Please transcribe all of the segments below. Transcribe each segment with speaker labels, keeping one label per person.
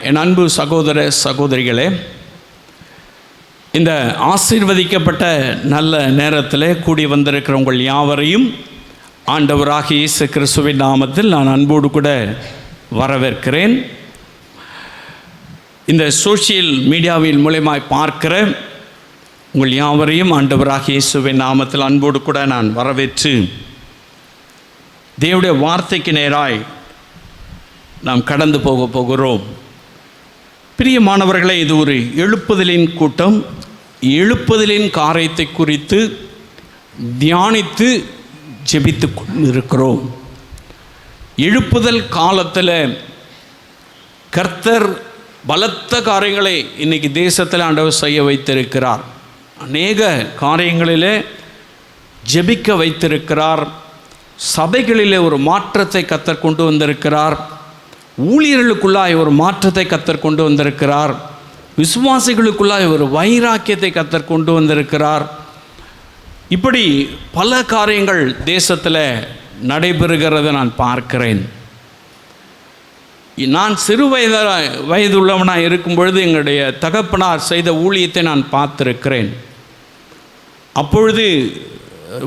Speaker 1: என் அன்பு சகோதர சகோதரிகளே, இந்த ஆசீர்வதிக்கப்பட்ட நல்ல நேரத்தில் கூடி வந்திருக்கிற உங்கள் யாவரையும் ஆண்டவராகிய இயேசு கிறிஸ்துவின் நாமத்தில் நான் அன்போடு கூட வரவேற்கிறேன். இந்த சோஷியல் மீடியாவின் மூலமாய் பார்க்கிற உங்கள் யாவரையும் ஆண்டவராகிய இயேசுவின் நாமத்தில் அன்போடு கூட நான் வரவேற்று தேவனுடைய வார்த்தைக்கு நேராய் நாம் கடந்து போகிறோம். பிரியமானவர்களே, இது ஒரு எழுப்புதலின் கூட்டம். எழுப்புதலின் காரியத்தை குறித்து தியானித்து ஜெபித்து கொண்டிருக்கிறோம். எழுப்புதல் காலத்தில் கர்த்தர் பலத்த காரியங்களை இன்றைக்கி தேசத்தில் ஆண்டவர் செய்ய வைத்திருக்கிறார். அநேக காரியங்களிலே ஜெபிக்க வைத்திருக்கிறார். சபைகளிலே ஒரு மாற்றத்தை கர்த்தர் கொண்டு வந்திருக்கிறார். ஊழியர்களுக்குள்ளாய் ஒரு மாற்றத்தை கர்த்தர் கொண்டு வந்திருக்கிறார். விசுவாசிகளுக்குள்ளாய் ஒரு வைராக்கியத்தை கர்த்தர் கொண்டு வந்திருக்கிறார். இப்படி பல காரியங்கள் தேசத்தில் நடைபெறுகிறத நான் பார்க்கிறேன். நான் சிறு வயதுள்ளவனாக இருக்கும் பொழுது எங்களுடைய தகப்பனார் செய்த ஊழியத்தை நான் பார்த்திருக்கிறேன். அப்பொழுது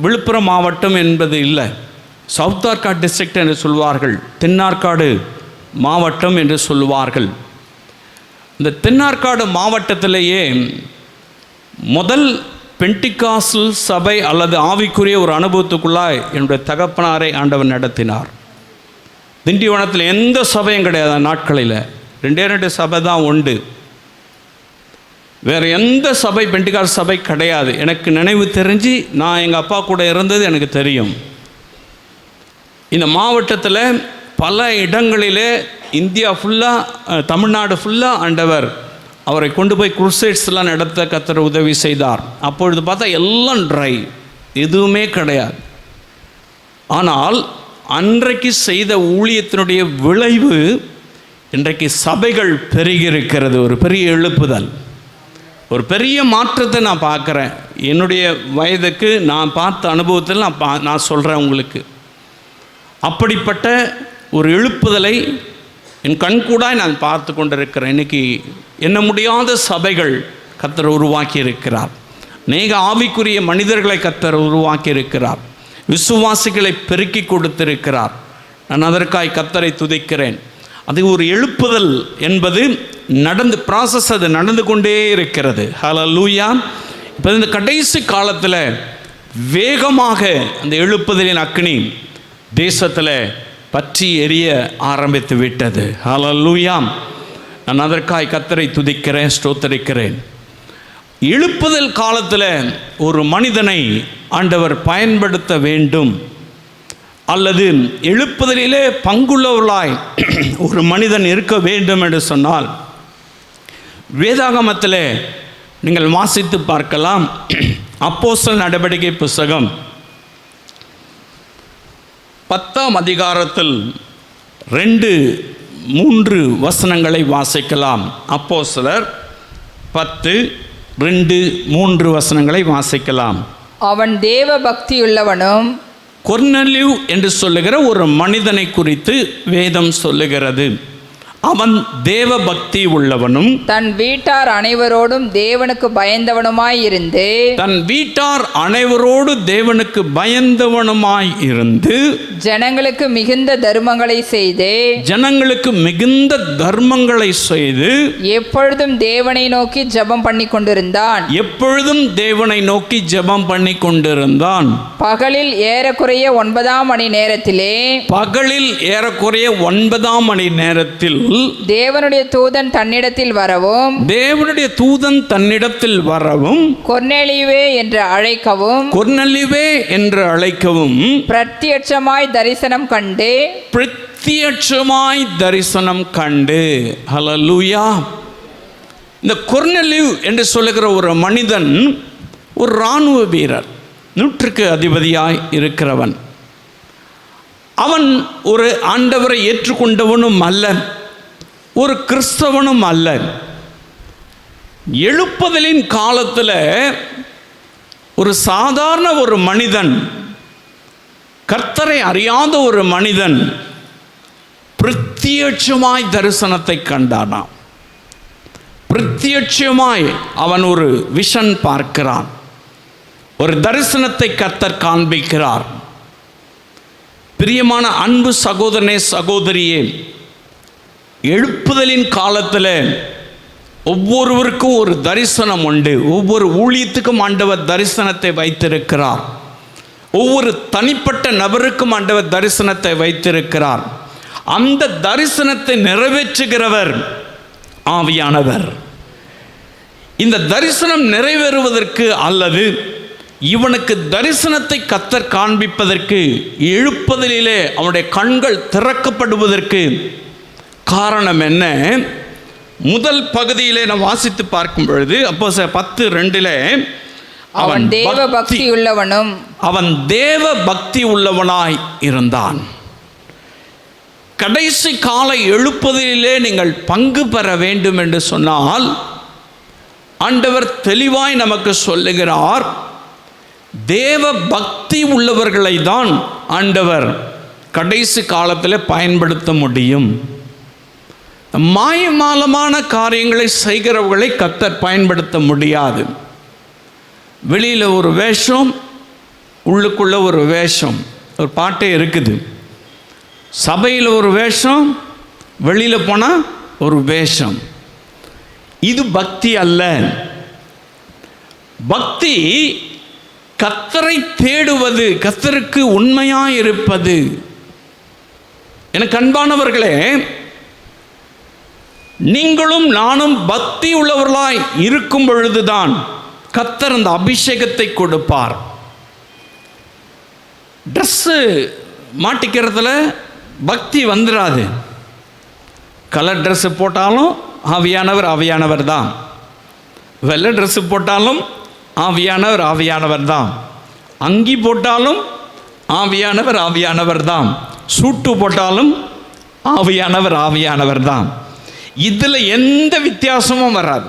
Speaker 1: விழுப்புரம் மாவட்டம் என்பது இல்லை, சவுத் ஆர்காடு டிஸ்ட்ரிக்ட் என்று சொல்வார்கள், தென்னார்காடு மாவட்டம் என்று சொல்லுவார்கள். இந்த தென்னார்காடு மாவட்டத்திலேயே முதல் பெண்டிகாஸ்டல் சபை அல்லது ஆவிக்குரிய ஒரு அனுபவத்துக்குள்ளாய் என்னுடைய தகப்பனாரை ஆண்டவர் நடத்தினார். திண்டிவனத்தில் எந்த சபையும் கிடையாது. நாட்களில் 2 சபை தான் உண்டு. வேறு எந்த சபை பெண்டிகாஸ்டல் சபை கிடையாது. எனக்கு நினைவு தெரிஞ்சு நான் எங்கள் அப்பா கூட இருந்தது எனக்கு தெரியும். இந்த மாவட்டத்தில் பல இடங்களிலே இந்தியா ஃபுல்லாக, தமிழ்நாடு ஃபுல்லாக ஆண்டவர் அவரை கொண்டு போய் குருசேட்ஸ்லாம் நடத்த கர்த்தர் உதவி செய்தார். அப்பொழுது பார்த்தா எல்லாம் ட்ரை, எதுவுமே கிடையாது. ஆனால் அன்றைக்கு செய்த ஊழியத்தினுடைய விளைவு இன்றைக்கு சபைகள் பெருகியிருக்கிறது. ஒரு பெரிய எழுப்புதல், ஒரு பெரிய மாற்றத்தை நான் பார்க்குறேன். என்னுடைய வயதுக்கு நான் பார்த்த அனுபவத்தில் நான் சொல்கிறேன் உங்களுக்கு. அப்படிப்பட்ட ஒரு எழுப்புதலை என் கண்கூடாய் நான் பார்த்து கொண்டிருக்கிறேன். இன்றைக்கி எண்ண முடியாத சபைகள் கர்த்தர் உருவாக்கி இருக்கிறார். அநேக ஆவிக்குரிய மனிதர்களை கர்த்தர் உருவாக்கி இருக்கிறார். விசுவாசிகளை பெருக்கி கொடுத்திருக்கிறார். நான் அதற்காய் கர்த்தரை துதிக்கிறேன். அது ஒரு எழுப்புதல் என்பது அது நடந்து கொண்டே இருக்கிறது. ஹல்லேலூயா. இப்போ இந்த கடைசி காலத்தில் வேகமாக அந்த எழுப்புதலின் அக்கினி தேசத்தில் பற்றி எரிய ஆரம்பித்து விட்டது. ஹல்லேலூயா. நான் அதற்காய் கர்த்தரை துதிக்கிறேன், ஸ்தோத்திரிக்கிறேன். எழுப்புதல் காலத்தில் ஒரு மனிதனை ஆண்டவர் பயன்படுத்த வேண்டும், அல்லது எழுப்புதலிலே பங்குள்ளவர்களாய் ஒரு மனிதன் இருக்க வேண்டும் என்று சொன்னால் வேதாகமத்தில் நீங்கள் வாசித்து பார்க்கலாம். அப்போஸ்தலர் நடவடிக்கை புஸ்தகம் 10ஆம் அதிகாரத்தில் 2-3 வசனங்களை வாசிக்கலாம். அப்போஸ்தலர் 10:2-3 வசனங்களை வாசிக்கலாம்.
Speaker 2: அவன் தேவ பக்தியுள்ளவனும்,
Speaker 1: கொர்நேலியு என்று சொல்லுகிற ஒரு மனிதனை குறித்து வேதம் சொல்லுகிறது. அவன் தேவ பக்தி உள்ளவனும்,
Speaker 2: தன் வீட்டார் அனைவரோடும் தேவனுக்கு பயந்தவனுமாயிருந்து ஜனங்களுக்கு மிகுந்த தர்மங்களை செய்து எப்பொழுதும் தேவனை நோக்கி ஜெபம் பண்ணி கொண்டிருந்தான். பகலில் ஏறக்குறைய 9ஆம் மணி நேரத்தில் தேவனுடைய தூதன் தன்னிடத்தில் வரவும் கொர்நேலியுவே என்று அழைக்கவும் பிரத்யட்சமாய் தரிசனம் கண்டு. ஹல்லேலூயா. இந்த கொர்நேலியு என்று சொல்லுகிற ஒரு மனிதன் ஒரு இராணுவ வீரர், 100க்கு அதிபதியாய் இருக்கிறவன். அவன் ஒரு ஆண்டவரை ஏற்றுக்கொண்டவனும் அல்ல, ஒரு கிறிஸ்தவனும் அல்ல. எழுப்புதலின் காலத்தில் ஒரு சாதாரண ஒரு மனிதன், கர்த்தரை அறியாத ஒரு மனிதன் பிரத்யட்சமாய் தரிசனத்தை கண்டானாம். பிரத்யட்சமாய் அவன் ஒரு விஷன் பார்க்கிறான், ஒரு தரிசனத்தை கர்த்தர் காண்பிக்கிறார். பிரியமான அன்பு சகோதரனே சகோதரியே, எழுப்புதலின் காலத்தில் ஒவ்வொருவருக்கும் ஒரு தரிசனம் உண்டு. ஒவ்வொரு ஊழியத்துக்கும் ஆண்டவர் தரிசனத்தை வைத்திருக்கிறார். ஒவ்வொரு தனிப்பட்ட நபருக்கும் ஆண்டவர் தரிசனத்தை வைத்திருக்கிறார். அந்த தரிசனத்தை நிறைவேற்றுகிறவர் ஆவியானவர். இந்த தரிசனம் நிறைவேறுவதற்கு அல்லது இவனுக்கு தரிசனத்தை கர்த்தர் காண்பிப்பதற்கு, எழுப்புதலிலே அவனுடைய கண்கள் திறக்கப்படுவதற்கு காரணம் என்ன? முதல் பகுதியிலே நான் வாசித்து பார்க்கும் பொழுது அப்போஸ்தலர் 10:2
Speaker 3: அவன் தேவ பக்தி உள்ளவனும்
Speaker 2: அவன் தேவ பக்தி உள்ளவனாய் இருந்தான். கடைசி கால எழுப்புதலிலே நீங்கள் பங்கு பெற வேண்டும் என்று சொன்னால் ஆண்டவர் தெளிவாய் நமக்கு சொல்லுகிறார், தேவ பக்தி உள்ளவர்களை தான் ஆண்டவர் கடைசி காலத்தில் பயன்படுத்த முடியும். மாயமாலமான காரியங்களை செய்கிறவர்களை கர்த்தர் பயன்படுத்த முடியாது. வெளியில் ஒரு வேஷம், உள்ளுக்குள்ள ஒரு வேஷம். ஒரு பாட்டே இருக்குது, சபையில் ஒரு வேஷம், வெளியில் போனால் ஒரு வேஷம். இது பக்தி அல்ல. பக்தி கர்த்தரை தேடுவது, கர்த்தருக்கு உண்மையாய் இருப்பது. எனக்கு அன்பானவர்களே, நீங்களும் நானும் பக்தி உள்ளவர்களாய் இருக்கும் பொழுதுதான் கர்த்தர் அந்த அபிஷேகத்தை கொடுப்பார். ட்ரெஸ்ஸு மாட்டிக்கிறதுல பக்தி வந்துடாது. கலர் ட்ரெஸ்ஸு போட்டாலும் ஆவியானவர் தான். வெள்ளை ட்ரெஸ்ஸு போட்டாலும் ஆவியானவர் தான். அங்கி போட்டாலும் ஆவியானவர் தான். சூட்டு போட்டாலும் ஆவியானவர் தான். இதில் எந்த வித்தியாசமும் வராது.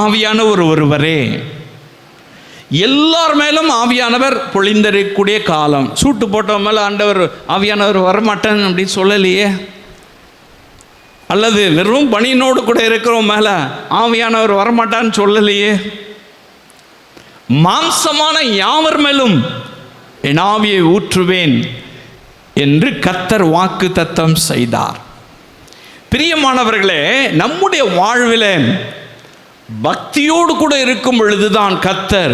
Speaker 2: ஆவியானவர் ஒருவரே. எல்லார் மேலும் ஆவியானவர் பொழிந்திருக்கக்கூடிய காலம். சூட்டு போட்டவன் மேலே ஆண்டவர் ஆவியானவர் வரமாட்டேன் அப்படின்னு சொல்லலையே. அல்லது வெறும் பனியனோடு கூட இருக்கிறவன் மேலே ஆவியானவர் வரமாட்டான்னு சொல்லலையே. மாம்சமான யாவர் மேலும் என் ஆவியை ஊற்றுவேன் என்று கர்த்தர் வாக்கு தத்தம் செய்தார். பிரியமானவர்களே, நம்முடைய வாழ்வில் பக்தியோடு கூட இருக்கும் பொழுதுதான் கர்த்தர்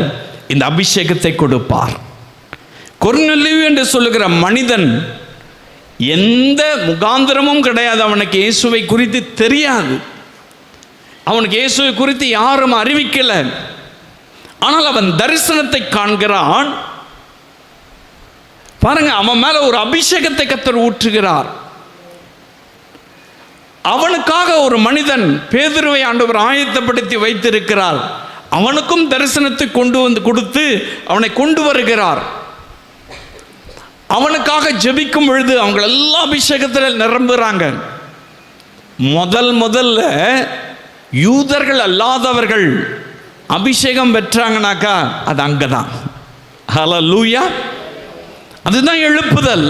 Speaker 2: இந்த அபிஷேகத்தை கொடுப்பார். கொர்நேலியு என்று சொல்லுகிற மனிதன் எந்த முகாந்திரமும் கிடையாது. அவனுக்கு இயேசுவை குறித்து தெரியாது. அவனுக்கு இயேசுவை குறித்து யாரும் அறிவிக்கல. ஆனால் அவன் தரிசனத்தை காண்கிறான். பாருங்க, அவன் மேல ஒரு அபிஷேகத்தை கர்த்தர் ஊற்றுகிறார். அவனுக்காக ஒரு மனிதன் பேதுருவை ஆண்டவர் ஆயத்தப்படுத்தி வைத்திருக்கிறார். அவனுக்கும் தரிசனத்தை கொண்டு வந்து கொடுத்து அவனை கொண்டு வருகிறார். அவனுக்காக ஜெபிக்கும் பொழுது அவங்க எல்லா அபிஷேகத்தில் நிரம்புறாங்க. முதல்ல யூதர்கள் அல்லாதவர்கள் அபிஷேகம் பெற்றாங்கனாக்கா அது அங்கதான். ஹல்லேலூயா. அதுதான் எழுப்புதல்.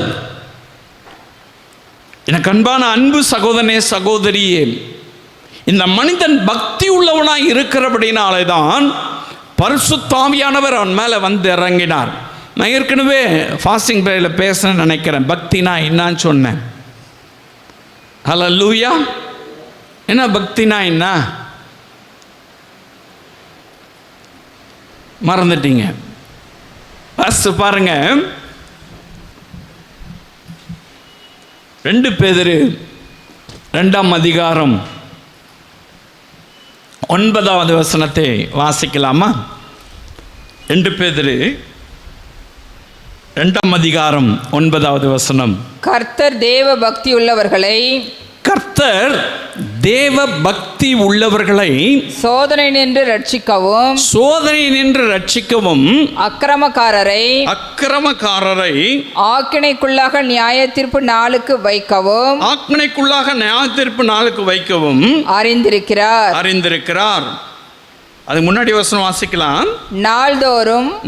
Speaker 2: எனக்கு அன்பான அன்பு சகோதரனே சகோதரியே, இந்த மனிதன் பக்தி உள்ளவனாய் இருக்கிறபடினாலே தான் பரிசுத்த ஆவியானவர் அவன் மேலே வந்து இறங்கினார். நான் ஏற்கனவே ஃபாஸ்டிங் ப்ரேயரில் பேசணும்னு நினைக்கிறேன். பக்தினா என்னான்னு சொன்னேன். ஹல்லேலூயா. என்ன பக்தினா என்ன மறந்துட்டீங்க? ஃபர்ஸ்ட் பாருங்க, 2 பேதுரு 2ஆம் அதிகாரம் 9வது வசனத்தை வாசிக்கலாமா? 2 பேதுரு 2ஆம் அதிகாரம் 9வது வசனம்.
Speaker 3: கர்த்தர் தேவ பக்தி உள்ளவர்களை சோதனை நின்று ரட்சிக்கவும் அக்கிரமக்காரரை ஆக்கினைக்குள்ளாக நியாய தீர்ப்பு நாளுக்கு வைக்கவும் அறிந்திருக்கிறார்.
Speaker 1: அதுக்கு முன்னாடி வசனம் வாசிக்கலாம்.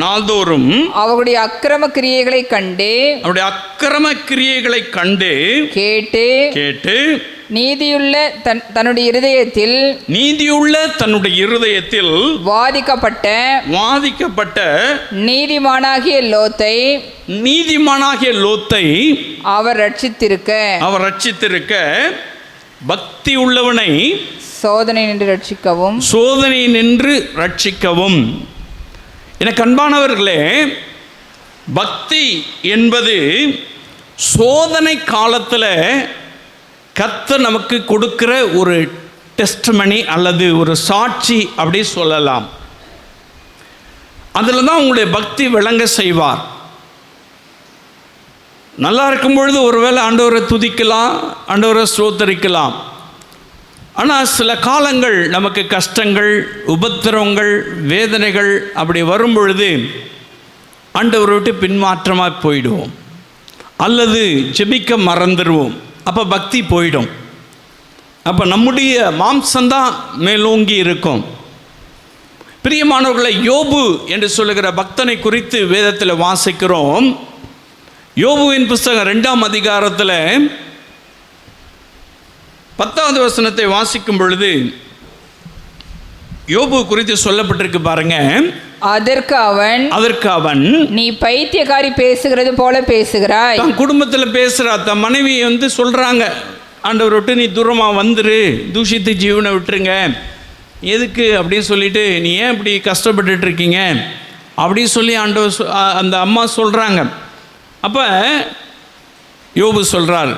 Speaker 3: நாள்தோறும் அவருடைய அக்கிரம கிரியைகளை கண்டு
Speaker 1: அவருடைய அக்கிரம கிரியைகளை கண்டு கேட்டு
Speaker 3: நீதியுள்ள தன்னுடைய இருதயத்தில்
Speaker 1: வாதிக்கப்பட்ட
Speaker 3: நீதிமானாகிய லோத்தை அவர் ரட்சித்திருக்க பக்தி உள்ளவனை சோதனை நின்று ரட்சிக்கவும். எனக்கு அன்பானவர்களே, பக்தி என்பது சோதனை காலத்தில் கர்த்தர் நமக்கு கொடுக்கிற ஒரு டெஸ்ட்மனி அல்லது ஒரு சாட்சி அப்படி சொல்லலாம். அதில் தான் உங்களுடைய பக்தி விளங்க செய்வார். நல்லா இருக்கும் பொழுது ஒருவேளை ஆண்டவரை துதிக்கலாம், ஆண்டவரை ஸ்தோத்தரிக்கலாம். ஆனால் சில காலங்கள் நமக்கு கஷ்டங்கள், உபத்திரவங்கள், வேதனைகள் அப்படி வரும் பொழுது ஆண்டவரை விட்டு பின்மாற்றமாக போயிடுவோம் அல்லது ஜெபிக்க மறந்துடுவோம். அப்போ பக்தி போயிடும். அப்போ நம்முடைய மாம்சம்தான் மேலோங்கி இருக்கும். பிரியமானவர்களை, யோபு என்று சொல்லுகிற பக்தனை குறித்து வேதத்தில் வாசிக்கிறோம். யோபுவின் புஸ்தகம் 2ஆம் அதிகாரத்தில் 10வது வசனத்தை வாசிக்கும் பொழுது யோபு குறித்து சொல்லப்பட்டிருக்கு பாருங்க. அதற்கு அவன் நீ பைத்தியக்காரி பேசுகிறது போல பேசுகிறாய்.
Speaker 1: தன் குடும்பத்தில் பேசுகிறா, தன் மனைவி சொல்கிறாங்க, ஆண்டவர் விட்டு நீ தூரமாக வந்துரு, தூஷித்து ஜீவனை விட்டுருங்க, எதுக்கு அப்படின்னு சொல்லிட்டு நீ ஏன் இப்படி கஷ்டப்பட்டுட்டு இருக்கீங்க அப்படின்னு சொல்லி ஆண்டவர் அந்த அம்மா சொல்கிறாங்க. அப்போ யோபு சொல்கிறார்,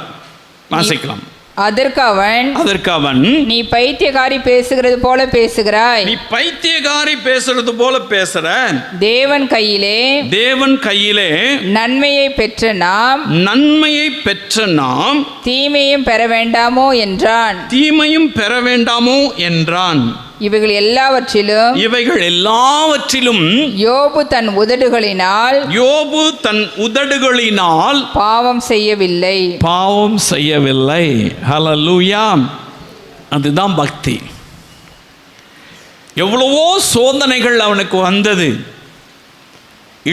Speaker 1: வாசிக்கலாம்.
Speaker 3: அதற்கு அவன் நீ பைத்தியக்காரி பேசுகிறது போல பேசுகிறாய்.
Speaker 1: நீ பைத்தியக்காரி பேசுறது போல பேசுற.
Speaker 3: தேவன் கையிலே நன்மையை பெற்ற நாம் தீமையும் பெற வேண்டாமோ என்றான். இவைகள் எல்லாவற்றிலும் யோபு தன் உதடுகளினால் பாவம் செய்யவில்லை.
Speaker 1: ஹல்லேலூயா. அதுதான் பக்தி. எவ்வளவோ சோதனைகள் அவனுக்கு வந்தது,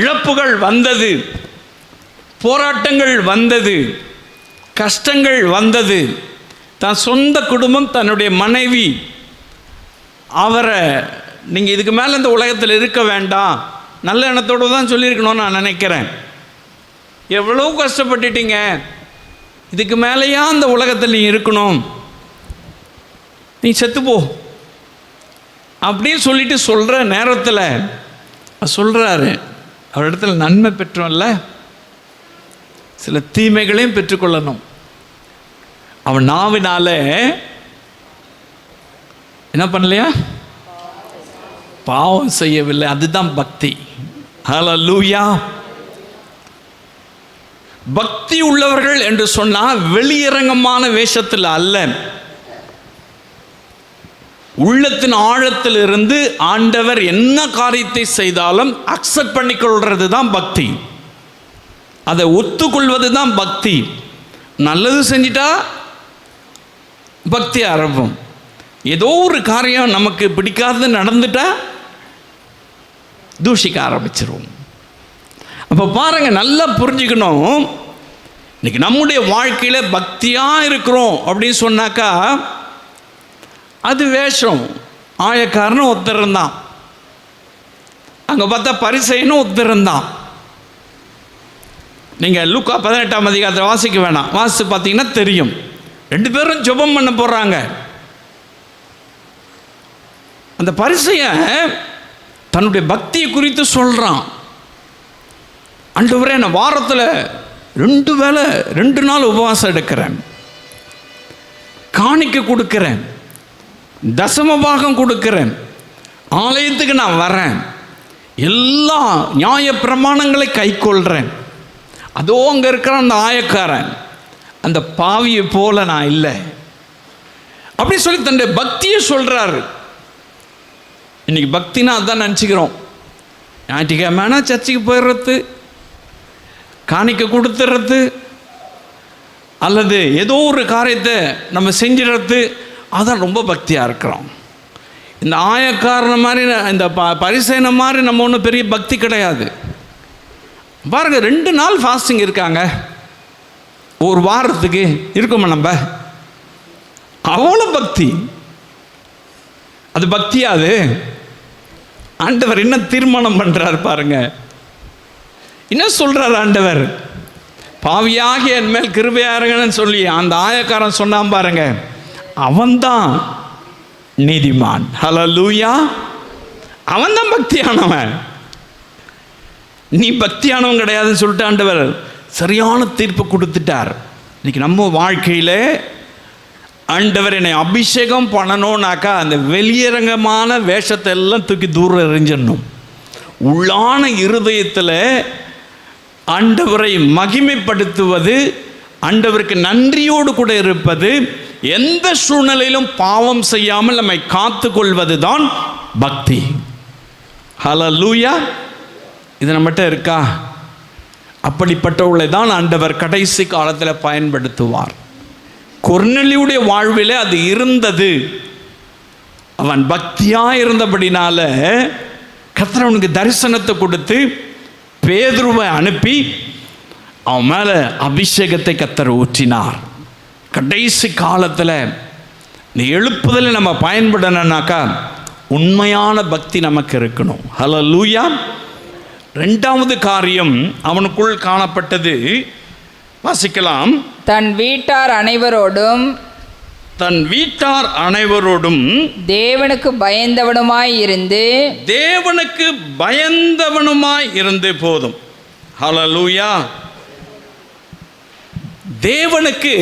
Speaker 1: இழப்புகள் வந்தது, போராட்டங்கள் வந்தது, கஷ்டங்கள் வந்தது. தன் சொந்த குடும்பம், தன்னுடைய மனைவி அவரை நீங்கள் இதுக்கு மேலே இந்த உலகத்தில் இருக்க வேண்டாம், நல்ல எண்ணத்தோடு தான் சொல்லியிருக்கணும்னு நான் நினைக்கிறேன். எவ்வளோ கஷ்டப்பட்டுட்டீங்க, இதுக்கு மேலேயா அந்த உலகத்தில் நீ இருக்கணும், நீ செத்துப்போ அப்படின்னு சொல்லிட்டு சொல்கிற நேரத்தில் சொல்கிறாரு, அவரிடத்துல நன்மை பெற்றோம்ல, சில தீமைகளையும் பெற்றுக்கொள்ளணும். அவன் நாவினால என்ன பண்ணலையா, பாவம் செய்யவில்லை. அதுதான் பக்தி. ஹல்லேலூயா. பக்தி உள்ளவர்கள் என்று சொன்னால் வெளியரங்கமான வேஷத்தில் அல்ல, உள்ளத்தின் ஆழத்தில் இருந்து ஆண்டவர் என்ன காரியத்தை செய்தாலும் அக்செப்ட் பண்ணிக்கொள்றது தான் பக்தி. அதை ஒத்துக்கொள்வது தான் பக்தி. நல்லது செஞ்சிட்டா பக்தி ஆரம்பம். ஏதோ ஒரு காரியம் நமக்கு பிடிக்காதது நடந்துட்டா தூஷிக்க ஆரம்பிச்சிருவோம். அப்போ பாருங்க, நல்லா புரிஞ்சுக்கணும். இன்னைக்கு நம்முடைய வாழ்க்கையில் பக்தியாக இருக்கிறோம் அப்படின்னு சொன்னாக்கா அது வேஷம். ஆயக்காரனும் ஒருத்தருந்தான், அங்கே பார்த்தா பரிசேயனும் ஒருத்தருந்தான். நீங்கள் லூக்கா 18ஆம் அதிகாரத்தை வாசிக்க வேணாம், வாசித்து பார்த்தீங்கன்னா தெரியும். 2 பேரும் ஜெபம் பண்ண போகிறாங்க. அந்த பரிசேயன் தன்னுடைய பக்தியை குறித்து சொல்கிறான். ஆண்டவரே, நான் வாரத்தில் 2 வேளை 2 நாள் உபவாசம் எடுக்கிறேன், காணிக்கை கொடுக்கிறேன், தசமபாகம் கொடுக்கிறேன், ஆலயத்துக்கு நான் வரேன், எல்லா நியாய பிரமாணங்களை கை கொள்கிறேன். அதோ அங்கே இருக்கிற அந்த ஆயக்காரன், அந்த பாவியை போல நான் இல்லை அப்படி சொல்லி தன்னுடைய பக்தியை சொல்கிறாரு. இன்னைக்கு பக்தினா அதான் நினச்சிக்கிறோம். ஞாயிற்றுக்கிழமைனா சர்ச்சுக்கு போயிடுறது, காணிக்கை கொடுத்துறது, அல்லது ஏதோ ஒரு காரியத்தை நம்ம செஞ்சிடறது, அதான் ரொம்ப பக்தியாக இருக்கிறோம். இந்த ஆயக்காரன மாதிரி இந்த பரிசேன மாதிரி நம்ம ஒன்றும் பெரிய பக்தி கிடையாது. பாருங்க, 2 நாள் ஃபாஸ்டிங் இருக்காங்க, ஒரு வாரத்துக்கு இருக்குமா நம்ம? அவ்வளோ பக்தி. அது பக்தியாது? ஆண்டவர் என்ன தீர்மானம் பண்ணுறார் பாருங்க, என்ன சொல்கிறார் ஆண்டவர்? பாவியாகி என் மேல் கிருபையாருங்கன்னு சொல்லி அந்த ஆயக்காரன் சொன்னான் பாருங்க, அவன்தான் நீதிமான். ஹல்லேலூயா! அவன்தான் பக்தியானவன். நீ பக்தியானவன் கிடையாதுன்னு சொல்லிட்டு ஆண்டவர் சரியான தீர்ப்பு கொடுத்துட்டார். இன்னைக்கு நம்ம வாழ்க்கையில் ஆண்டவர் என்னை அபிஷேகம் பண்ணணும்னாக்கா அந்த வெளியரங்கமான வேஷத்தை எல்லாம் தூக்கி தூரம் எறிஞ்சிடணும். உள்ளான இருதயத்தில் ஆண்டவரை மகிமைப்படுத்துவது, ஆண்டவருக்கு நன்றியோடு கூட இருப்பது, எந்த சூழ்நிலையிலும் பாவம் செய்யாமல் நம்மை காத்து கொள்வது தான் பக்தி. ஹல்லேலூயா! இது நம்மகிட்ட இருக்கா? அப்படிப்பட்டவர்களை தான் ஆண்டவர் கடைசி காலத்தில் பயன்படுத்துவார். கொர்நேலியுடைய வாழ்விலே அது இருந்தது. அவன் பக்தியாக இருந்தபடினால கர்த்தர் அவனுக்கு தரிசனத்தை கொடுத்து பேதுருவை அனுப்பி அவன் மேலே அபிஷேகத்தை கர்த்தர் ஊற்றினார். கடைசி காலத்தில் இந்த எழுப்புதலை நம்ம பயன்படணும்னாக்கா உண்மையான பக்தி நமக்கு இருக்கணும். ஹல்லேலூயா! 2வது காரியம் அவனுக்குள் காணப்பட்டது, வாசிக்கலாம்.
Speaker 3: தன் வீட்டார் அனைவரோடும் தேவனுக்கு பயந்தவனுமாய் இருந்து போதும். ஹல்லேலூயா! தேவனுக்கு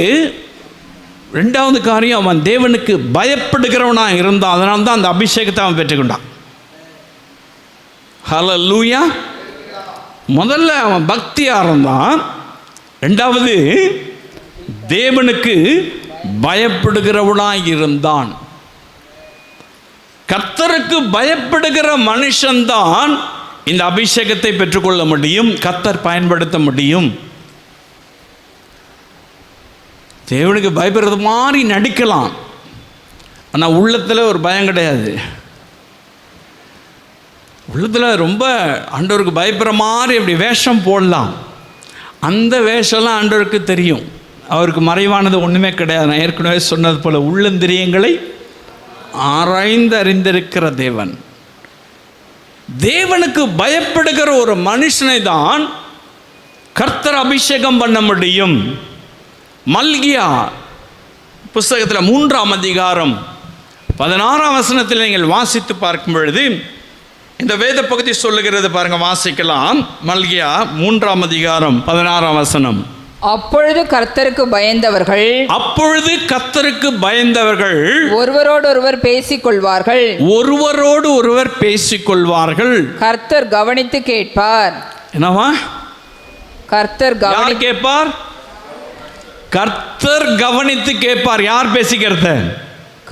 Speaker 3: 2வது காரியம், அவன் தேவனுக்கு பயப்படுகிறவனாக இருந்தான். அதனால தான் அந்த அபிஷேகத்தை அவன் பெற்றுக்கொண்டான். ஹல்லேலூயா! முதல்ல அவன் பக்தியாக இருந்தான். 2வது தேவனுக்கு பயப்படுகிறவனாய் இருந்தான். கர்த்தருக்கு பயப்படுகிற மனுஷன்தான் இந்த அபிஷேகத்தை பெற்றுக்கொள்ள முடியும், கர்த்தர் பயன்படுத்த முடியும். தேவனுக்கு பயப்படுறது மாதிரி நடிக்கலாம், ஆனால் உள்ளத்தில் ஒரு பயம் கிடையாது. உள்ளத்தில் ரொம்ப ஆண்டவருக்கு பயப்படுற மாதிரி அப்படி வேஷம் போடலாம். அந்த வேஷம்லாம் ஆண்டவருக்கு தெரியும். அவருக்கு மறைவானது ஒன்றுமே கிடையாது. நான் ஏற்கனவே சொன்னது போல் உள்ளந்திரியங்களை ஆராய்ந்து அறிந்திருக்கிற தேவன். தேவனுக்கு பயப்படுகிற ஒரு மனுஷனை தான் கர்த்தர் அபிஷேகம் பண்ண முடியும். மல்கியா புஸ்தகத்தில் 3ஆம் அதிகாரம் 16ஆம் வசனத்தில் நீங்கள் வாசித்து பார்க்கும் பொழுது இந்த வேத பகுதி சொல்லுகிறது பாருங்க, வாசிக்கலாம். மல்கியா 3ஆம் அதிகாரம் 16ஆம் வசனம். அப்பொழுது கர்த்தருக்கு பயந்தவர்கள் ஒருவரோடு ஒருவர் பேசிக்கொள்வார்கள். கர்த்தர் கவனித்து கேட்பார்.
Speaker 1: என்னவா?
Speaker 3: கர்த்தர்
Speaker 1: கேட்பார். கர்த்தர் கவனித்து கேட்பார். யார் பேசிக்கிறத?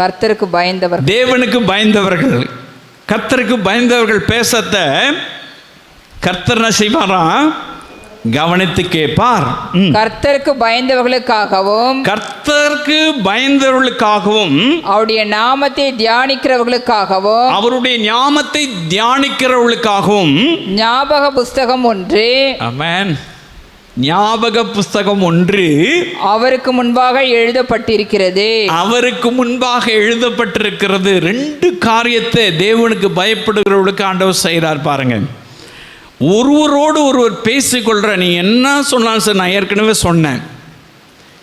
Speaker 3: கர்த்தருக்கு பயந்தவர்கள்,
Speaker 1: தேவனுக்கு பயந்தவர்கள், கர்த்தருக்கு பயந்தவர்கள் பேசத்த கர்த்தர் என்ன செய்வாராம்? கவனித்து கேட்பார்.
Speaker 3: கர்த்தருக்கு பயந்தவர்களுக்காகவும் அவருடைய நாமத்தை தியானிக்கிறவர்களுக்காகவும் ஞாபக புஸ்தகம் ஒன்று, ஆமென்,
Speaker 1: ஞாபக புஸ்தகம் ஒன்று
Speaker 3: அவருக்கு முன்பாக எழுதப்பட்டிருக்கிறது.
Speaker 1: 2 காரியத்தை தேவனுக்கு பயப்படுகிறவர்களுக்கு ஆண்டவர் செய்கிறார் பாருங்க. ஒருவரோடு ஒருவர் பேசிக்கொள்கிற, நீ என்ன சொன்னாலும் சார், நான் ஏற்கனவே சொன்னேன்,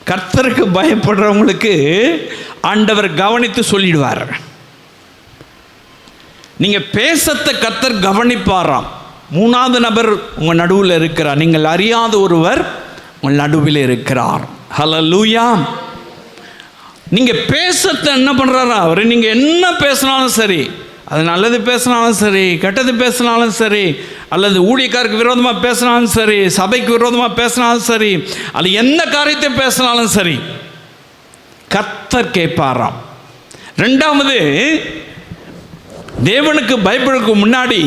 Speaker 1: கர்த்தருக்கு பயப்படுறவங்களுக்கு ஆண்டவர் கவனித்து சொல்லிடுவார். நீங்கள் பேசத்தை கர்த்தர் கவனிப்பாராம். 3வது நபர் உங்கள் நடுவில் இருக்கிறார். நீங்கள் அறியாத ஒருவர் உங்கள் நடுவில் இருக்கிறார். ஹல்லேலூயா! நீங்கள் பேசத்தை என்ன பண்ணுறாரா அவர்? நீங்கள் என்ன பேசினாலும் சரி, அது நல்லது பேசினாலும் சரி, கெட்டது பேசினாலும் சரி, அல்லது ஊழியக்காருக்கு விரோதமாக பேசினாலும் சரி, சபைக்கு விரோதமாக பேசினாலும் சரி, அது எந்த காரியத்தை பேசினாலும் சரி, கர்த்தர் கேட்பாராம். 2வது, தேவனுக்கு பயப்படுறதுக்கு முன்னாடி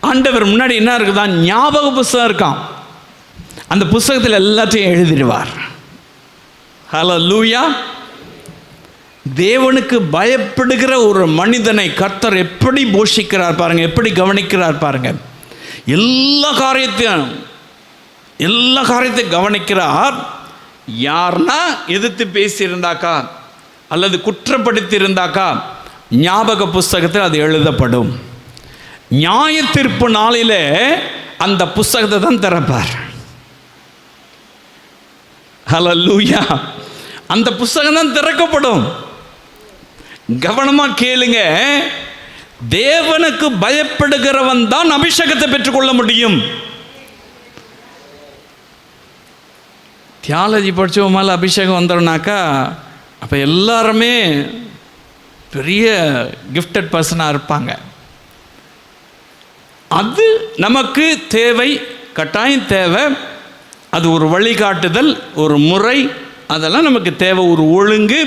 Speaker 1: ஆண்டவர் முன்னாடி என்ன இருக்குதான்? ஞாபக புஸ்தகம் இருக்கான். அந்த புஸ்தகத்தில் எல்லாத்தையும் எழுதிடுவார். ஹல்லேலூயா!
Speaker 3: தேவனுக்கு பயப்படுகிற ஒரு மனிதனை கர்த்தர் எப்படி போஷிக்கிறார் பாருங்க, எப்படி கவனிக்கிறார் பாருங்க. எல்லா காரியத்தையும் கவனிக்கிறார். யார்னா எதிர்த்து பேசியிருந்தாக்கா அல்லது குற்றப்படுத்தி இருந்தாக்கா ஞாபக புஸ்தகத்தில் அது எழுதப்படும். நியாய தீர்ப்பு நாளிலே அந்த புஸ்தகத்தை தான் திறப்பார். ஹல்லேலூயா. அந்த புஸ்தகம் தான் திறக்கப்படும். கவனமா கேளுங்க. தேவனுக்கு பயப்படுகிறவன் தான் அபிஷேகத்தை பெற்றுக்கொள்ள முடியும். தியாலஜி படித்தவங்க மேலே அபிஷேகம் வந்துடும்னாக்கா அப்போ எல்லாருமே பெரிய கிஃப்டட் பர்சனாக இருப்பாங்க. அது நமக்கு தேவை, கட்டாயம் தேவை. அது ஒரு வழிகாட்டுதல், ஒரு முறை, அதெல்லாம் நமக்கு தேவை. ஒரு ஒழுங்கு,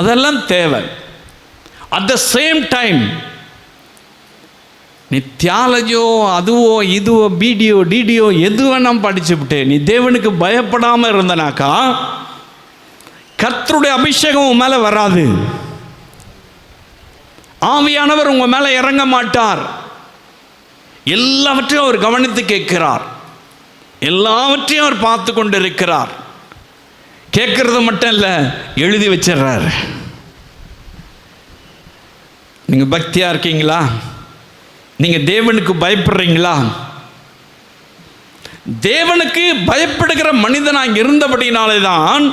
Speaker 3: அதெல்லாம் தேவை. அட் த சேம் டைம் நீ தியாலஜியோ அதுவோ இதுவோ பிடிஓ டிடிஓ எது வேணாம் படிச்சுவிட்டு நீ தேவனுக்கு பயப்படாமல் இருந்தனாக்கா கர்த்தருடைய அபிஷேகம் உன் மேலே வராது. ஆவியானவர் உங்கள் மேலே இறங்க மாட்டார். எல்லாவற்றையும் அவர் கவனித்து கேட்கிறார். எல்லாவற்றையும் அவர் பார்த்து கொண்டு இருக்கிறார். கேட்கறது மட்டும் இல்லை, எழுதி வச்சிடுறார். நீங்கள் பக்தியாக இருக்கீங்களா? நீங்கள் தேவனுக்கு பயப்படுறீங்களா? தேவனுக்கு பயப்படுகிற மனிதனாக இருந்தபடினாலே தான்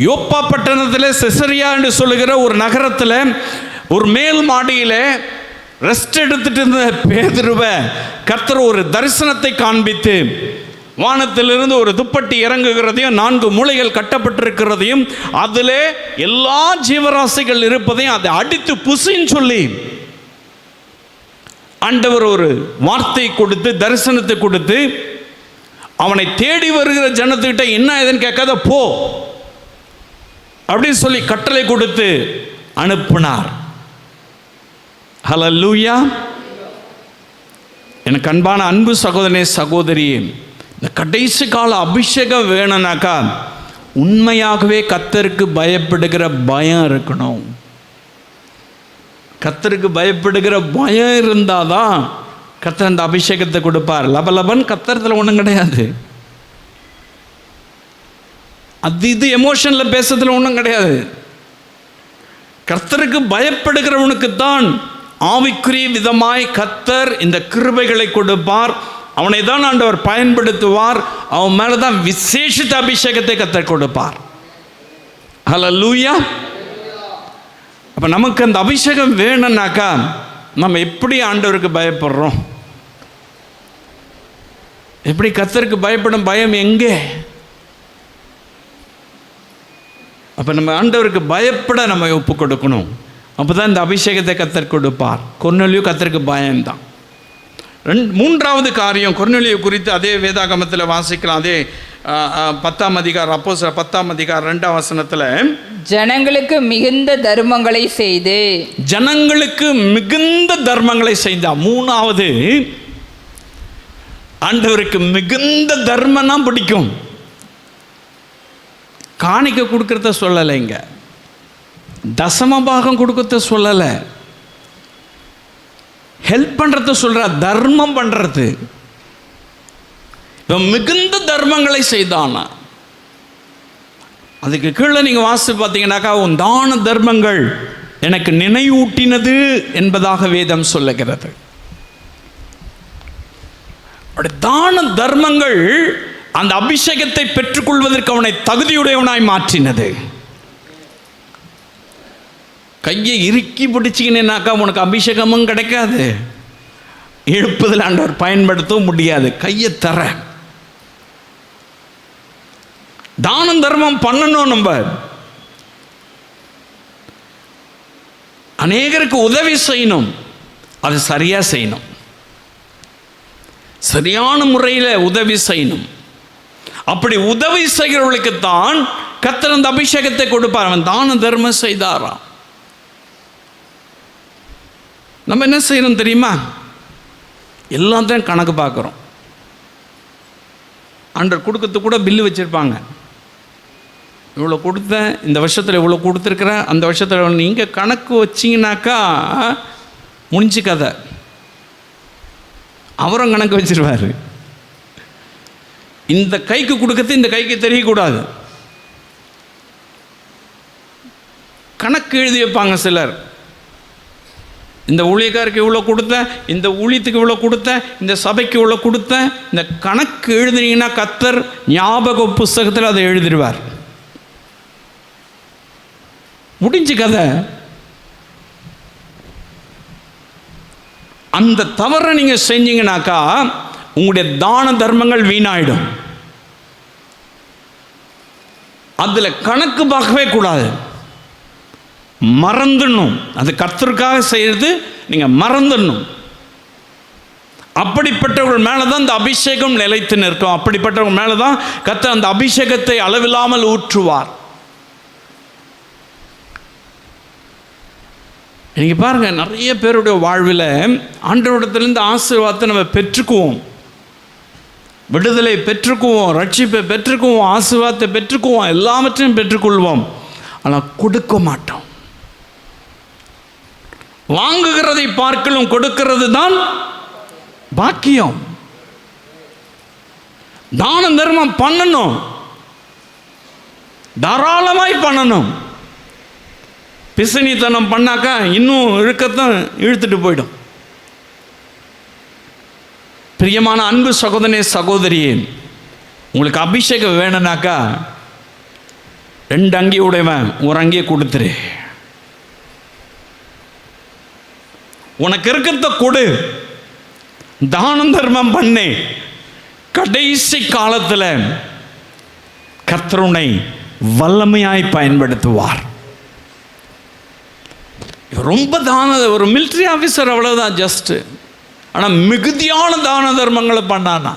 Speaker 3: யோப்பா பட்டணத்தில் செசரியா என்று சொல்லுகிற ஒரு நகரத்தில் ஒரு மேல் மாடியில் ரெஸ்ட் எடுத்துட்டு இருந்த பேதுருவை கர்த்தர் ஒரு தரிசனத்தை காண்பித்து வானத்திலிருந்து ஒரு துப்பட்டி இறங்குகிறதையும் 4 மூலைகள் கட்டப்பட்டிருக்கிறதையும் அதிலே எல்லா ஜீவராசிகள் இருப்பதையும் அதை அடித்து புசின்னு சொல்லி ஆண்டவர் ஒரு வார்த்தை கொடுத்து தரிசனத்தை கொடுத்து அவனை தேடி வருகிற ஜனத்துக்கிட்ட என்ன ஏதுன்னு கேட்காத போ அப்படின்னு சொல்லி கட்டளை கொடுத்து அனுப்பினார். ஹல்லேலூயா. எனக்கு அன்பான அன்பு சகோதரனே சகோதரியே, இந்த கடைசி கால அபிஷேகம் வேணும்னாக்கா உண்மையாகவே கர்த்தருக்கு பயப்படுகிற பயம் இருக்கணும். கர்த்தருக்கு பயப்படுகிற பயம் இருந்தாதான் கர்த்தர் அந்த அபிஷேகத்தை கொடுப்பார். லபலபன் கர்த்தரத்தில் ஒன்றும் கிடையாது. இது எமோஷனில் பேசுறதுல ஒன்றும் கிடையாது. கர்த்தருக்கு பயப்படுகிறவனுக்கு தான் ஆவிக்குரிய விதமாய் கர்த்தர் இந்த கிருபைகளை கொடுப்பார். அவனை தான் ஆண்டவர் பயன்படுத்துவார். அவன் மேலே தான் விசேஷித்த அபிஷேகத்தை கர்த்தர் கொடுப்பார். ஹல்லேலூயா. அப்போ நமக்கு அந்த அபிஷேகம் வேணும்னாக்கா நம்ம எப்படி ஆண்டவருக்கு பயப்படுறோம்? எப்படி கர்த்தருக்கு பயப்படும் பயம் எங்கே? அப்போ நம்ம ஆண்டவருக்கு பயப்பட நம்ம ஒப்பு கொடுக்கணும். அப்போ தான் இந்த அபிஷேகத்தை கர்த்தர் கொடுப்பார். கொர்நேலியு கர்த்தருக்கு பயம்தான். மூன்றாவது காரியம் கொர்நேலியு குறித்து அதே வேதாகமத்தில் வாசிக்கலாம். அதே 10ஆம் அதிகாரம், அப்போஸ்தலர் 10ஆம் அதிகாரம் 2ஆம் வசனத்தில்
Speaker 4: ஜனங்களுக்கு மிகுந்த தர்மங்களை செய்து,
Speaker 3: ஜனங்களுக்கு மிகுந்த தர்மங்களை செய்தான். மூணாவது, ஆண்டவருக்கு மிகுந்த தர்மம்னா பிடிக்கும். காணிக்க கொடுக்கறத சொல்லலை, இங்க தசம பாகம் கொடுக்கறத சொல்லலை, ஹெல்ப் பண்ணுறத சொல்ற, தர்மம் பண்ணுறது. இவன் மிகுந்த தர்மங்களை செய்தானா. அதுக்கு கீழே நீங்கள் வாசி பார்த்தீங்கன்னாக்கா உன் தான தர்மங்கள் எனக்கு நினைவூட்டினது என்பதாக வேதம் சொல்லுகிறது. தான தர்மங்கள் அந்த அபிஷேகத்தை பெற்றுக்கொள்வதற்கு அவனை தகுதியுடையவனாய் மாற்றினது. கையை இறுக்கி பிடிச்சிக்கினாக்கா உனக்கு அபிஷேகமும் கிடைக்காது, எழுப்புதல் ஆண்டவர் பயன்படுத்தவும் முடியாது. கையை தர தானம் தர்மம் பண்ணணும். நம்ம அநேகருக்கு உதவி செய்யணும், அது சரியா செய்யணும், சரியான முறையில் உதவி செய்யணும். அப்படி உதவி செய்கிறவர்களுக்கு தான் கர்த்தர் அந்த அபிஷேகத்தை கொடுப்பார். அவன் தான தர்மம் செய்தாராம். நம்ம என்ன செய்யணும் தெரியுமா? எல்லாத்தையும் கணக்கு பார்க்குறோம். ஆண்டவர் கொடுக்கறதுக்கு கூட பில்லு வச்சுருப்பாங்க.
Speaker 1: இவ்வளோ கொடுத்தேன், இந்த வருஷத்தில் இவ்வளோ கொடுத்துருக்குறேன், அந்த வருஷத்தில் நீங்கள் கணக்கு வச்சிங்கனாக்கா முடிஞ்சு கதை. அவரும் கணக்கு வச்சிருவார். இந்த கைக்கு கொடுக்கறது இந்த கைக்கு தெரியக்கூடாது. கணக்கு எழுதி வைப்பாங்க சிலர். இந்த ஊழியக்காருக்கு இவ்வளோ கொடுத்தேன், இந்த ஊழியத்துக்கு இவ்வளோ கொடுத்தேன், இந்த சபைக்கு இவ்வளோ கொடுத்தேன். இந்த கணக்கு எழுதுனீங்கன்னா கர்த்தர் ஞாபக புஸ்தகத்தில் அதை எழுதிடுவார். முடிஞ்சு கதை. அந்த தவறை நீங்கள் செஞ்சீங்கன்னாக்கா உங்களுடைய தான தர்மங்கள் வீணாயிடும். அதில் கணக்கு பார்க்கவே கூடாது, மறந்துடணும். அது கர்த்தருக்காக செய்கிறது, நீங்கள் மறந்துடணும். அப்படிப்பட்டவர்கள் மேலே தான் இந்த அபிஷேகம் நிலைத்து நிற்கும். அப்படிப்பட்டவர்கள் மேலே தான் கர்த்தர் அந்த அபிஷேகத்தை அளவில்லாமல் ஊற்றுவார். நீங்கள் பாருங்கள், நிறைய பேருடைய வாழ்வில் ஆண்டவரிடத்திலிருந்து ஆசீர்வாதத்தை நம்ம பெற்றுக்குவோம், விடுதலை பெற்றுக்குவோம், ரட்சிப்பை பெற்றுக்குவோம், ஆசீர்வாதத்தை பெற்றுக்குவோம், எல்லாவற்றையும் பெற்றுக்கொள்வோம். ஆனால் கொடுக்க மாட்டோம். வாங்குகிறதை பார்க்கலும் கொடுக்கிறது தான் பாக்கியம். தான தர்மம் பண்ணணும், தாராளமாய் பண்ணணும். பிசினித்தனம் பண்ணாக்கா இன்னும் இழுக்கத்தான் இழுத்துட்டு போயிடும். பிரியமான அன்பு சகோதரனே சகோதரியே, உங்களுக்கு அபிஷேகம் வேணும்னாக்கா 2 அங்கி உடையவன் ஒரு அங்கியை கொடுத்துரு. உனக்கு இருக்கிறத கொடு, தானம் தர்மம் பண்ணு. கடைசி காலத்தில் கர்த்தர் உன்னை வல்லமையாய் பயன்படுத்துவார். ரொம்ப ஒரு மிலிட்ரி ஆஃபீஸர் அவ்வளோதான் ஜஸ்ட்டு. ஆனால் மிகுதியான தான தர்மங்களை பண்ணானா.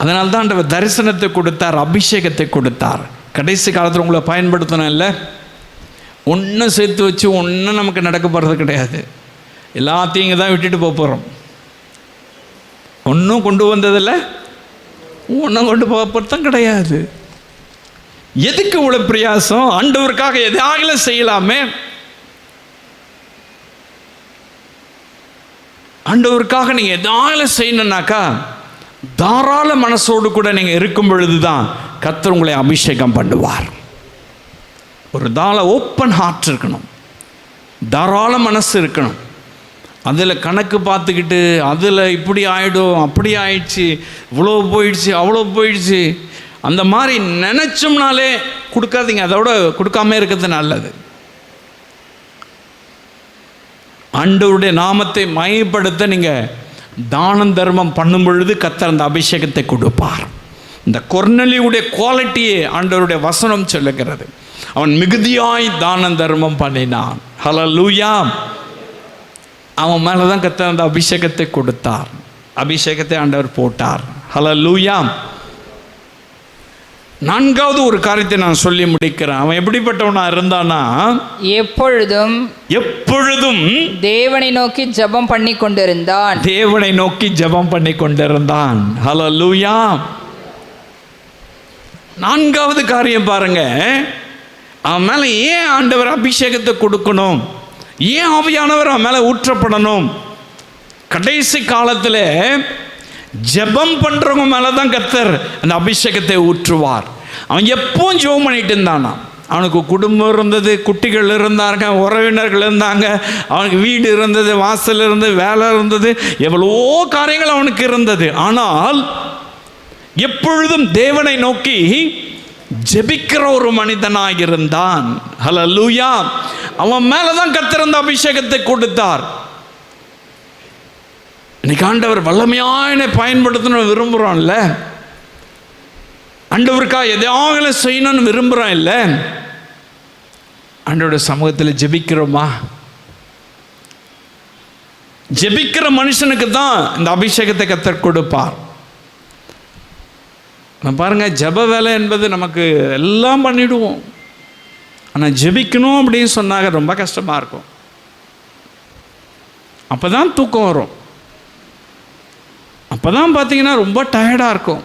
Speaker 1: அதனால தான் ஆண்டவர் தரிசனத்தை கொடுத்தார், அபிஷேகத்தை கொடுத்தார். கடைசி காலத்தில் உங்களை பயன்படுத்தணும். இல்லை ஒன்றும் சேர்த்து வச்சு ஒன்றும் நமக்கு நடக்க போகிறது கிடையாது. எல்லாத்தையும் இங்கே தான் விட்டுட்டு போகிறோம். ஒன்றும் கொண்டு வந்ததில்லை, ஒன்றும் கொண்டு போகிறதும் கிடையாது. எதுக்கு இவ்வளோ பிரயாசம்? ஆண்டவருக்காக எதாவது செய்யலாமே. ஆண்டவருக்காக நீங்கள் எதாவது செய்யணுன்னாக்கா தாராள மனசோடு கூட நீங்கள் இருக்கும் பொழுது தான் கர்த்தர் உங்களை அபிஷேகம் பண்ணுவார். ஒரு ஓப்பன் ஹார்ட் இருக்கணும், தாராள மனசு இருக்கணும். அதில் கணக்கு பார்த்துக்கிட்டு அதில் இப்படி ஆகிடும், அப்படி ஆயிடுச்சு, இவ்வளோ போயிடுச்சு, அவ்வளோ போயிடுச்சு, அந்த மாதிரி நினச்சோம்னாலே கொடுக்காதீங்க. அதோட கொடுக்காம இருக்கிறது நல்லது. ஆண்டவருடைய நாமத்தை மையப்படுத்த நீங்கள் தானம் தர்மம் பண்ணும் பொழுது கர்த்தர் அந்த அபிஷேகத்தை கொடுப்பார். இந்த கொர்நேலியுடைய குவாலிட்டியே ஆண்டவருடைய வசனம் சொல்லுகிறது. அவன் மிகுதியாய் தானம் தர்மம் பண்ணினான். ஹல்லேலூயா. அவன் மேலே தான் கர்த்தர் அந்த அபிஷேகத்தை கொடுத்தார், அபிஷேகத்தை ஆண்டவர் போட்டார். ஹல்லேலூயா. 4வது ஒரு காரியத்தை நான் சொல்லி முடிக்கிறேன். அவன் எப்படிப்பட்டவனா இருந்தானா?
Speaker 4: எப்பொழுதும் தேவனை நோக்கி ஜெபம் பண்ணி கொண்டிருந்தான்.
Speaker 1: தேவனை நோக்கி ஜெபம் பண்ணி கொண்டிருந்தான். ஹல்லேலூயா. 4வது காரியம் பாருங்க, அவன் மேலே ஏன் ஆண்டவர் அபிஷேகத்தை கொடுக்கணும், ஏன் ஆவியானவர் அவன் மேலே ஊற்றப்படணும்? கடைசி காலத்தில் ஜெபம் பண்ணுறவங்க மேலே தான் கர்த்தர் அந்த அபிஷேகத்தை ஊற்றுவார். அவன் எப்பவும் ஜெபம் பண்ணிட்டு இருந்தானா. அவனுக்கு குடும்பம் இருந்தது, குட்டிகள் இருந்தாங்க, உறவினர்கள் இருந்தாங்க, அவனுக்கு வீடு இருந்தது, வாசல் இருந்தது, வேலை இருந்தது, எவ்வளோ காரியங்கள் அவனுக்கு இருந்தது. ஆனால் எப்பொழுதும் தேவனை நோக்கி ஜெபிக்கிற ஒரு மனிதனாக இருந்தான். ஹல்லேலூயா. அவன் மேலே தான் கர்த்தர் அந்த அபிஷேகத்தை கொடுத்தார். இன்னைக்கு ஆண்டவர் வல்லமையான பயன்படுத்தணும்னு விரும்புகிறோம்ல, ஆண்டவருக்காக எதையாவது செய்யணும்னு விரும்புகிறோம் இல்லை, ஆண்டவருடைய சமூகத்தில் ஜெபிக்கிறோமா? ஜெபிக்கிற மனுஷனுக்கு தான் இந்த அபிஷேகத்தை கர்த்தர் கொடுப்பார். நான் பாருங்க, ஜெப வேலை என்பது நமக்கு எல்லாம் பண்ணிடுவோம், ஆனால் ஜெபிக்கணும் அப்படின்னு சொன்னாங்க ரொம்ப கஷ்டமாக இருக்கும். அப்போ தான் தூக்கம் வரும், அப்போ தான் பார்த்தீங்கன்னா ரொம்ப டயர்டாக இருக்கும்.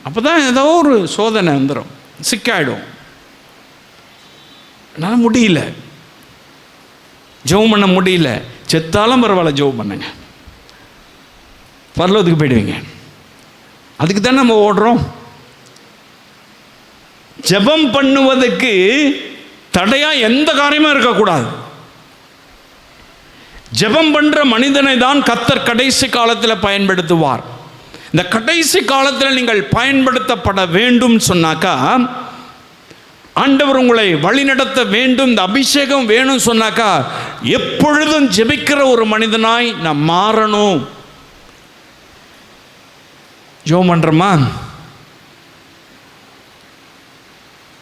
Speaker 3: அப்போ தான் ஏதோ ஒரு சோதனை வந்துடும், சிக்காயிடும். என்னால் முடியல, ஜெபம் பண்ண முடியல. செத்தாலும் பரவாயில்ல, ஜெபம் பண்ணுங்க, பரலோகத்துக்கு போயிடுவீங்க. அதுக்கு தானே நம்ம ஓடுறோம். ஜெபம் பண்ணுவதற்கு தடையாக எந்த காரியமும் இருக்கக்கூடாது. ஜெபம் பண்ணுற மனிதனை தான் கர்த்தர் கடைசி காலத்தில் பயன்படுத்துவார். இந்த கடைசி காலத்தில் நீங்கள் பயன்படுத்தப்பட வேண்டும் சொன்னாக்கா, ஆண்டவர் உங்களை வழிநடத்த வேண்டும், இந்த அபிஷேகம் வேணும் சொன்னாக்கா, எப்பொழுதும் ஜெபிக்கிற ஒரு மனிதனாய் நான் மாறணும். ஜெபம் பண்ணுறோமா?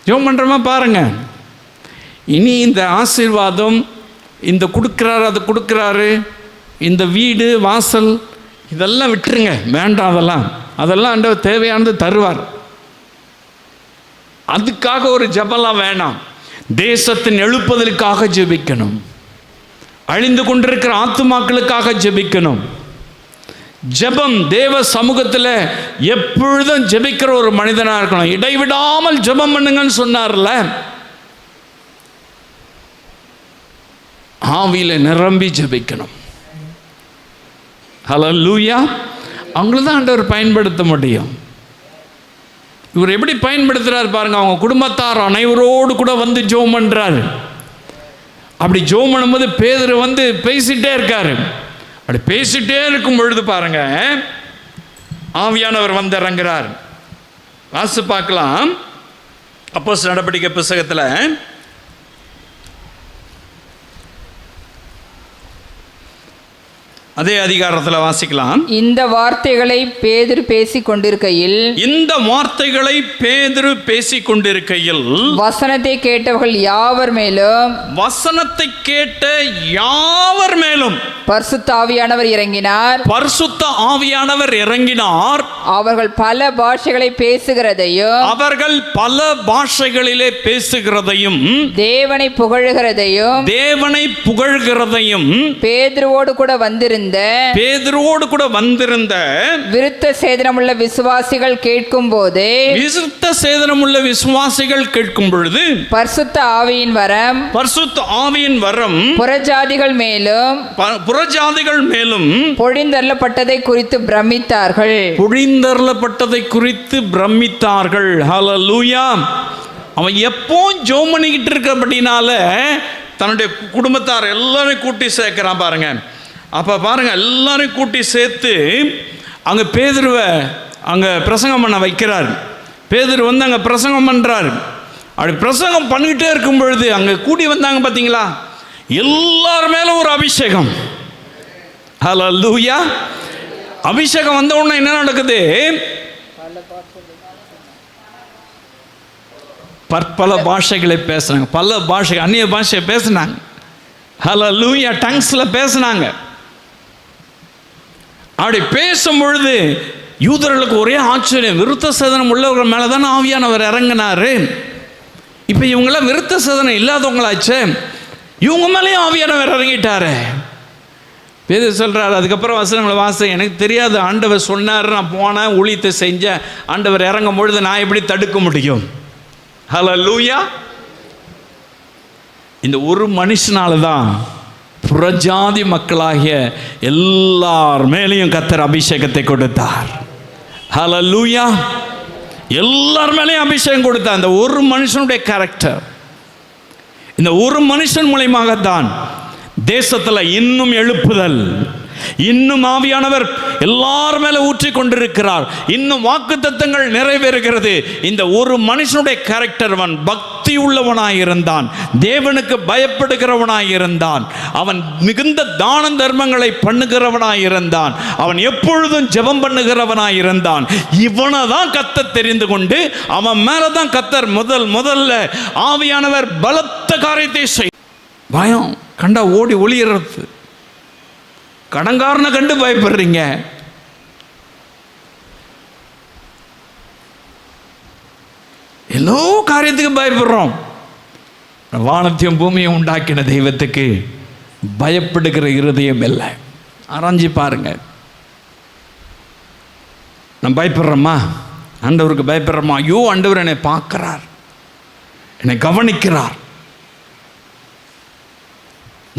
Speaker 3: ஜெபம் பண்ணுறோமா? பாருங்க, இனி இந்த ஆசீர்வாதம், இந்த கொடுக்குறாரு, அது கொடுக்குறாரு, இந்த வீடு வாசல் இதெல்லாம் விட்டுருங்க, வேண்டாம். அதெல்லாம் ஆண்டவர் தேவையானது தருவார். அதுக்காக ஒரு ஜெபம்லாம் வேணாம். தேசத்தின் எழுப்புதலுக்காக ஜெபிக்கணும், அழிந்து கொண்டிருக்கிற ஆத்துமாக்களுக்காக ஜெபிக்கணும். ஜெபம் தேவ சமூகத்தில் எப்பொழுதும் ஜெபிக்கிற ஒரு மனிதனாக இருக்கணும். இடைவிடாமல் ஜெபம் பண்ணுங்கன்னு சொன்னார்ல, ஆவியில் நிரம்பி ஜெபிக்கணும். ஹல்லேலூயா. அவங்கள தான் ஆண்டவர் பயன்படுத்த முடியும். இவர் எப்படி பயன்படுத்துகிறார் பாருங்க. அவங்க குடும்பத்தார் அனைவரோடு கூட வந்து ஜெபம் பண்ணுறாரு. அப்படி ஜெபம் பண்ணும்போது பேதுரு வந்து பேசிட்டே இருக்காரு. அப்படி பேசிட்டே இருக்கும் பொழுது பாருங்க, ஆவியானவர் வந்து இறங்குறார். வாசி பார்க்கலாம், அப்போஸ்தலர் நடபடிக்கை புத்தகத்தில் அதே அதிகாரத்தில் வாசிக்கலாம்.
Speaker 4: இந்த வார்த்தைகளை பேதுரு பேசிக் கொண்டிருக்கையில் வசனத்தை கேட்டவர்கள் யாவர் மேலும் பரிசுத்த ஆவியானவர் இறங்கினார். அவர்கள் பல பாஷைகளிலே பேசுகிறதையும் தேவனை புகழ்கிறதையும் பேதுருவோடு கூட வந்திருந்த விருத்த சேதனமுள்ள விசுவாசிகள் கேட்கும் பொழுது பரிசுத்த ஆவியின் வரம் புறஜாதிகள் மேலும் பொழிந்தருளப்பட்டதை குறித்து பிரமித்தார்கள். ஹல்லேலூயா. அவன் எப்போ ஜெபம் பண்ணிக்கிட்டு இருக்கபடினால தன்னுடைய குடும்பத்தார் எல்லாரும் கூட்டி சேர்க்கிறான் பாருங்க. அப்போ பாருங்க, எல்லாரும் கூட்டி சேர்த்து அங்கே பேதுருவை அங்கே பிரசங்கம் பண்ண வைக்கிறார். பேதுரு வந்து அங்கே பிரசங்கம் பண்ணுறார். அப்படி பிரசங்கம் பண்ணிக்கிட்டே இருக்கும் பொழுது அங்கே கூடி வந்தாங்க பார்த்தீங்களா, எல்லார் மேலும் ஒரு அபிஷேகம். ஹல்லேலூயா. அபிஷேகம் வந்த உடனே என்ன நடக்குது? பற்பல பாஷைகளை பேசுனாங்க, பல பாஷை, அந்நிய பாஷையை பேசினாங்க. ஹல்லேலூயா. டங்ஸ்ல பேசினாங்க. அப்படி பேசும் பொழுது யூதர்களுக்கு ஒரே ஆச்சரியம். விருத்த சேதனம் உள்ளவர்கள் மேலே தானே ஆவியானவர் இறங்கினாரு. இப்போ இவங்களாம் விருத்த சேதனம் இல்லாதவங்களாச்சே, இவங்க மேலேயும் ஆவியானவர் இறங்கிட்டாரு. பேதுரு சொல்கிறார், அதுக்கப்புறம் வசனங்களை எனக்கு தெரியாது, ஆண்டவர் சொன்னார், நான் போனேன், ஊழியத்தை செஞ்சேன், ஆண்டவர் இறங்கும் பொழுது நான் எப்படி தடுக்க முடியும்? ஹல்லேலூயா. இந்த ஒரு மனுஷனால தான் புறஜாதி மக்களாகிய எல்லார் மேலேயும் கர்த்தர் அபிஷேகத்தை கொடுத்தார். ஹல்லேலூயா. எல்லார் மேலேயும் அபிஷேகம் கொடுத்தார். இந்த ஒரு மனுஷனுடைய கேரக்டர், இந்த ஒரு மனுஷன் மூலமாகத்தான் தேசத்தில் இன்னும் எழுப்புதல், இன்னும் ஆவியானவர் எல்லார் மேல ஊற்றி கொண்டிருக்கிறார், இன்னும் வாக்குத்தத்தங்கள் நிறைவேறுகிறது. இந்த ஒரு மனுஷனுடைய கேரக்டர், அவன் பக்தி உள்ளவனாயிருந்தான், தேவனுக்கு பயப்படுகிறவனாயிருந்தான், அவன் மிகுந்த தான தர்மங்களை பண்ணுகிறவனாயிருந்தான், அவன் எப்பொழுதும் ஜெபம் பண்ணுகிறவனாயிருந்தான். இவனை தான் கர்த்தர் தெரிந்து கொண்டு அவன் மேலதான் கர்த்தர் முதல்ல ஆவியானவர் பலத்த காரியத்தை செய். பயம் கண்டா ஓடி ஒளியறது. கடன்காரனை கண்டு பயப்படுறீங்க. எல்லா காரியத்துக்கும் பயப்படுறோம். வானத்தையும் பூமியும் உண்டாக்கின தெய்வத்துக்கு பயப்படுகிற இருதயம் இல்லை. ஆராய்ச்சி பாருங்க. நம்ம பயப்படுறோமா?
Speaker 3: ஆண்டவருக்கு பயப்படுறோமா? ஐயோ, ஆண்டவர் என்னை பார்க்கிறார், என்னை கவனிக்கிறார்,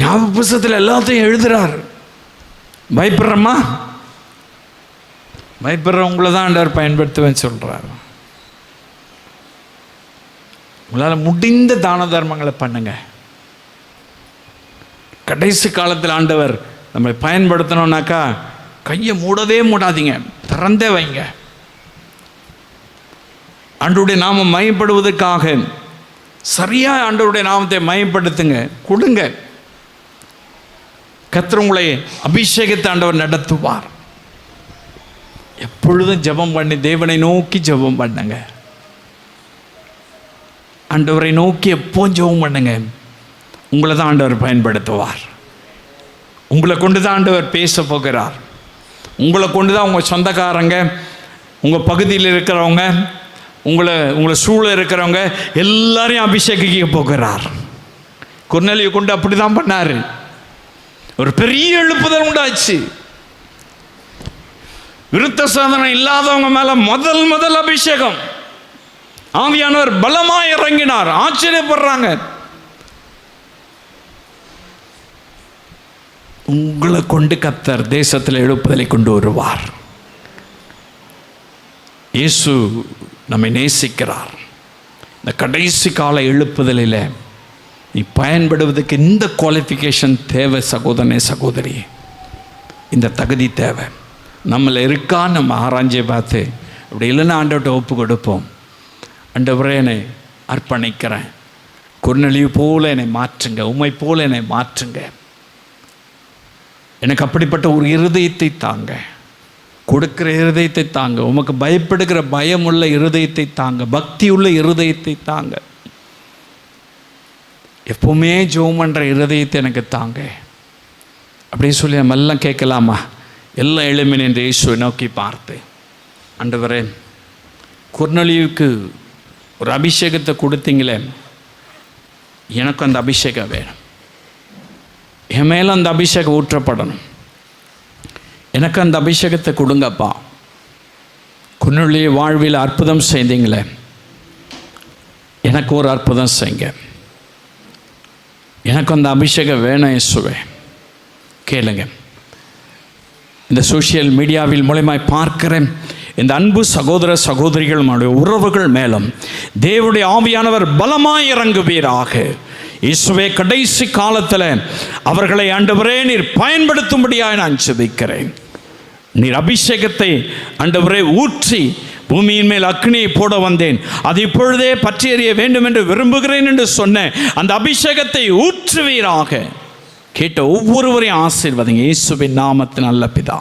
Speaker 3: ஞாபக புஸ்தகத்தில் எல்லாத்தையும் எழுதுறார். பயப்படுறோமா? பயப்படுறவங்கள தான் ஆண்டவர் பயன்படுத்துவேன்னு சொல்கிறார். உங்களால் முடிந்த தான தர்மங்களை பண்ணுங்க. கடைசி காலத்தில் ஆண்டவர் நம்மளை பயன்படுத்தணும்னாக்கா கையை மூடவே மூடாதீங்க, திறந்தே வைங்க. ஆண்டவருடைய நாமம் மயப்படுவதற்காக சரியாக ஆண்டவருடைய நாமத்தை மயப்படுத்துங்க, கொடுங்க. கர்த்தர் உங்களை அபிஷேகத்தை ஆண்டவர் நடத்துவார். எப்பொழுதும் ஜெபம் பண்ணி தேவனை நோக்கி ஜெபம் பண்ணுங்க. ஆண்டவரை நோக்கி எப்போவும் ஜெபம் பண்ணுங்க. உங்களை தான் ஆண்டவர் பயன்படுத்துவார். உங்களை கொண்டு தான் ஆண்டவர் பேச போகிறார். உங்களை கொண்டு தான் உங்கள் சொந்தக்காரங்க, உங்கள் பகுதியில் இருக்கிறவங்க, உங்களை சூழ இருக்கிறவங்க எல்லாரையும் அபிஷேகிக்க போகிறார். கொர்நேலியை கொண்டு அப்படி தான் பண்ணார். ஒரு பெரிய எழுப்புதல் உண்டாச்சு. விருத்த சாதனம் இல்லாதவங்க மேல முதல் அபிஷேகம். ஆவியானவர் பலமாய் இறங்கினார். ஆச்சரியப்படுறாங்க. உங்களை கொண்டு கர்த்தர் தேசத்தில் எழுப்புதலை கொண்டு வருவார். இயேசு நம்மை நேசிக்கிறார். இந்த கடைசி கால எழுப்புதலில் நீ பயன்படுவதற்கு இந்த குவாலிஃபிகேஷன் தேவை சகோதரனே, சகோதரி. இந்த தகுதி தேவை. நம்மளை இருக்கான்னு நம்ம ஆராய்ச்சி பார்த்து அப்படி இல்லைன்னா ஆண்டவர்கிட்ட ஒப்பு கொடுப்போம். ஆண்டவரே, என்னை அர்ப்பணிக்கிறேன். கொர்நேலியை போல என்னை மாற்றுங்க, உம்மை போல என்னை மாற்றுங்க. எனக்கு அப்படிப்பட்ட ஒரு இருதயத்தை தாங்க, கொடுக்கிற இருதயத்தை தாங்க, உமக்கு பயப்படுகிற பயமுள்ள இருதயத்தை தாங்க, பக்தி உள்ள இருதயத்தை தாங்க, எப்பவுமே ஜெபம் பண்ணுற இருதயத்தை எனக்கு தாங்க அப்படின்னு சொல்லி நம்ம எல்லாம் கேட்கலாமா? எல்லாம் எளிமையின் என்று இயேசுவை நோக்கி பார்த்து, ஆண்டவரே, கொர்நேலியுவுக்கு ஒரு அபிஷேகத்தை கொடுத்தீங்களே, எனக்கு அந்த அபிஷேகம் வேணும். என் மேலே அந்த அபிஷேகம் ஊற்றப்படணும். எனக்கு அந்த அபிஷேகத்தை கொடுங்கப்பா. கொர்நேலிய வாழ்வில் அற்புதம் செய்தீங்களே, எனக்கு ஒரு அற்புதம் செய்யுங்க. எனக்கு அந்த அபிஷேகம் வேணும் இயேசுவே. கேளுங்க. இந்த சோஷியல் மீடியாவில் மூலமாய் பார்க்கிறேன் இந்த அன்பு சகோதர சகோதரிகள் உறவுகள் மேலும் தேவனுடைய ஆவியானவர் பலமாய் இறங்குவீராக. இயேசுவே, கடைசி காலத்தில் அவர்களை ஆண்டவரே நீர் பயன்படுத்தும்படியாக நான் ஜெபிக்கிறேன். நீர் அபிஷேகத்தை ஆண்டவரே ஊற்றி பூமியின் மேல் அக்னியை போட வந்தேன், அது இப்பொழுதே பற்றி எறிய வேண்டும் என்று விரும்புகிறேன் என்று சொன்ன அந்த அபிஷேகத்தை ஊற்றுவீராக. கேட்ட ஒவ்வொருவரையும் ஆசீர்வதிங்க இயேசுவின் நாமத்தின் நல்ல பிதா.